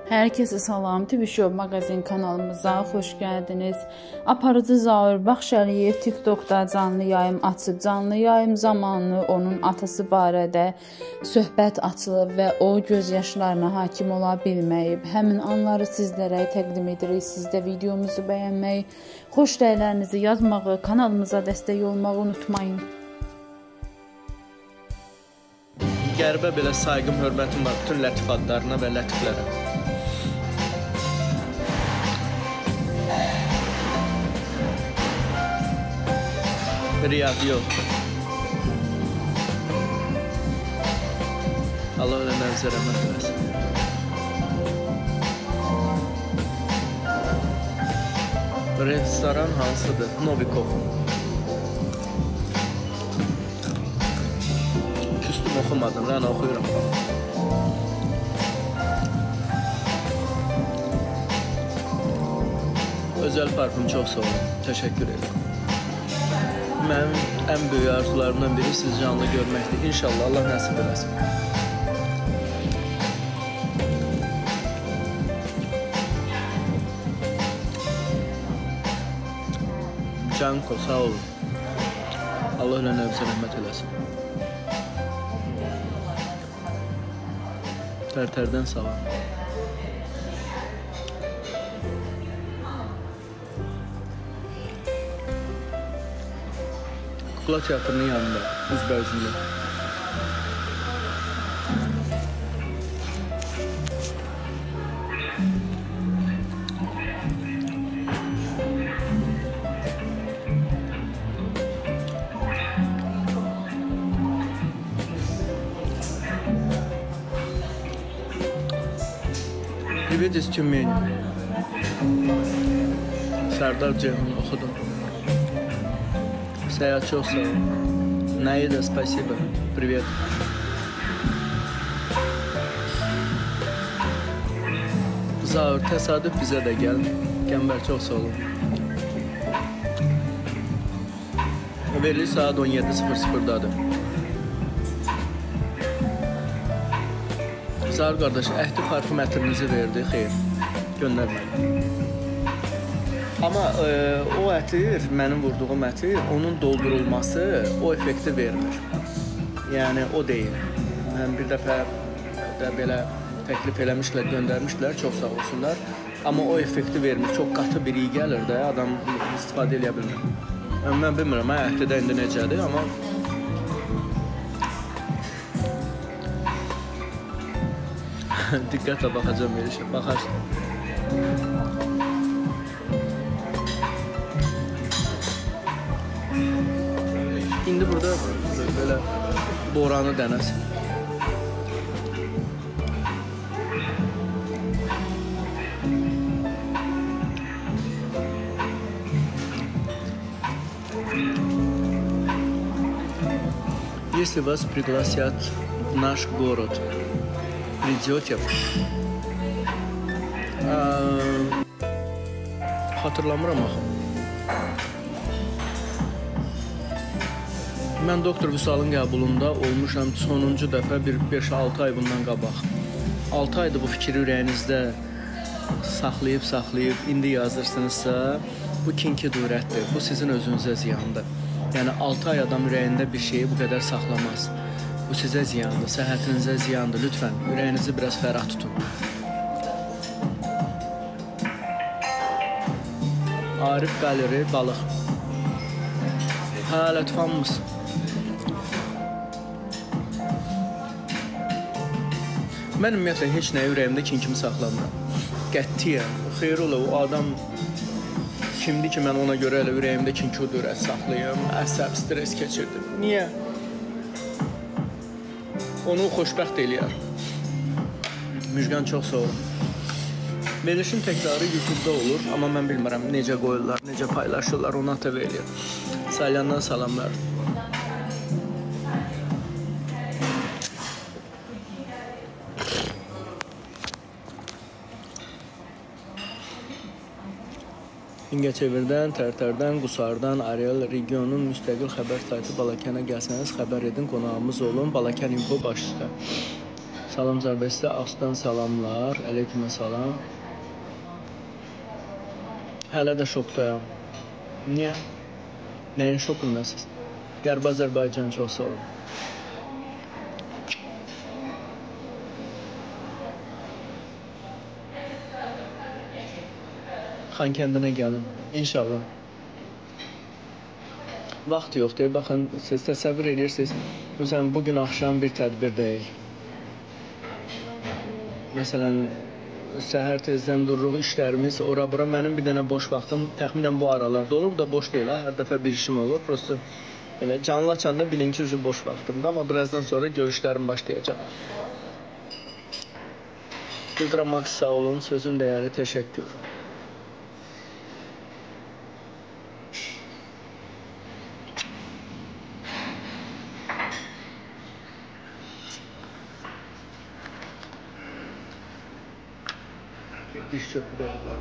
Herkese salam, TV Show Magazin kanalımıza hoş geldiniz. Aparıcı Zaur Baxşəliyev TikTokda canlı yayım açıb. Canlı yayım zamanı onun atası barədə söhbət açılıb və o gözyaşlarına hakim ola bilməyib. Həmin anları sizlərə təqdim edirik. Siz də videomuzu bəyənməyi, xoş rəylərinizi yazmağı, kanalımıza dəstək olmağı unutmayın. Qərbə belə sayğım, hörmətim var bütün lətif adlarına və lətiflərə. Riyad yox. Allah öyle nəvzə rəhmət eləsin. Restoran hansıdır? Novikov. Küstüm oxumadım, mən oxuyuram. Özəl parfüm çox sağ olun. Təşəkkür edirəm. Mənim ən böyük arzularımdan biri sizi canlı görməkdir. İnşallah Allah nəsib eləsin. Canko, sağ olun. Allah ilə nəvzə rəhmət eləsin. Tərtərdən sağ olun. Kukla Teatrının yanında, üzbəyüzündə. Привет из Тюмени. Serdar Ceyhun oxudum. Səyahət çox sağ ol. Naida, spasiba. Привет. Zaur, təsadüf bizə də gəl. Qəmbər, çox sağ olun. Verili saat 17:00-dadır. Zaur qardaş, əhdi parfüm ətrinizi verdi, xeyr. Göndərməyin. Amma o ətir, mənim vurduğum ətir, onun doldurulması o effekti vermir. Yəni, o deyil. Mən bir dəfə də belə təklif eləmişlər, göndərmişlər, çox sağ olsunlar. Amma o effekti vermir. Çox qatı bir iyi gəlir də, adam istifadə edə bilmir. Mən bilmirəm, əhdidə indi necədir, amma... Diqqətlə baxacam verişə, baxarsın. İndi burada böyle boranı dənəsin. Если вас пригласят в наш город, придете? Hatırlamıram axı. Mən doktor Vüsalın qəbulunda olmuşam sonuncu dəfə bir 5-6 ay bundan qabaq. 6 aydır bu fikri ürəyinizdə saxlayıb, indi yazırsınızsa, bu kinki durətdir, bu sizin özünüzə ziyandır. Yəni 6 ay adam ürəyində bir şeyi bu qədər saxlamaz. Bu sizə ziyandır, səhhətinizə ziyandır. Lütfən, ürəyinizi biraz fərah tutun. Arif Qaleri, balıq. Hə, lütfənmiz. Mən ümumiyyətlə heç nəyə ürəyimdə kin kimi saxlamıram. Qətiyyən, xeyr ola, o adam kimdir ki, mən ona görə elə ürəyimdə kin-ki dürət saxlayım, əsəb, stres keçirdim. Niyə? Onu xoşbəxt eləyər. Müjgan, çox sağ olun. Verilişin təkrarı YouTube-da olur, amma mən bilmirəm necə qoyurlar, necə paylaşırlar, onu ATV eləyir. Salyandan salamlar. Mingəçevirdən, Tərtərdən, Qusardan, Ariel regionun müstəqil xəbər saytı Balakənə gəlsəniz, xəbər edin, qonağımız olun. Balakən info başlıqda. Salam Zərbəsində Ağustan salamlar. Əleyküm salam. Hələ də şokdayam. Niyə? Nəyin şokundasınız? Qərbi Azərbaycan çox sağ olun. Xankəndinə gəlin. İnşallah. Vaxt yoxdur. Baxın, siz təsəvvür edirsiniz. Məsələn, bugün axşam bir tədbirdəyik. Məsələn, səhər tezdən dururuq, işlərimiz, ora-bura. Mənim bir dənə boş vaxtım təxminən bu aralarda olur. Bu da boş deyil, hər dəfə bir işim olur. Prosta belə canlı açanda bilin ki, boş vaxtımda. Amma birazdan sonra görüşlərim başlayacaq. Ultra Max sağ olun, sözün dəyəri, təşəkkür. Diş çöpü də var.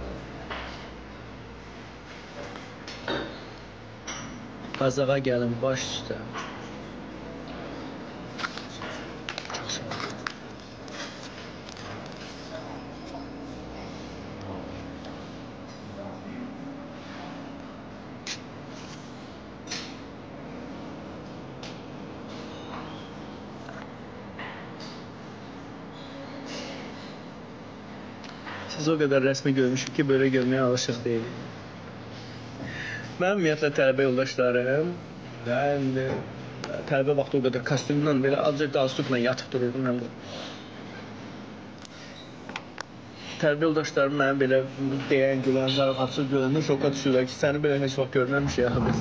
Qazağa gəlin, baş üstə. Çox sağ olun. Siz o qədər rəsmi görmüşük ki, böyle görməyə alışıq deyil. Mən ümumiyyətlə tələbə yoldaşlarım və tələbə vaxtı o qədər kostyumla belə azca qalstukla yatıb dururdum mən bu. Tələbə yoldaşlarım mənə belə deyən, gülən, zarafatsız görəndə şoka düşürlər ki, səni belə heç vaxt görməmişik axı biz.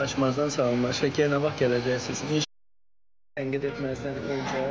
Açmazdan salamlar. Şəkər nə vaxt gələcəksiniz? Tənqid etməzdən öncə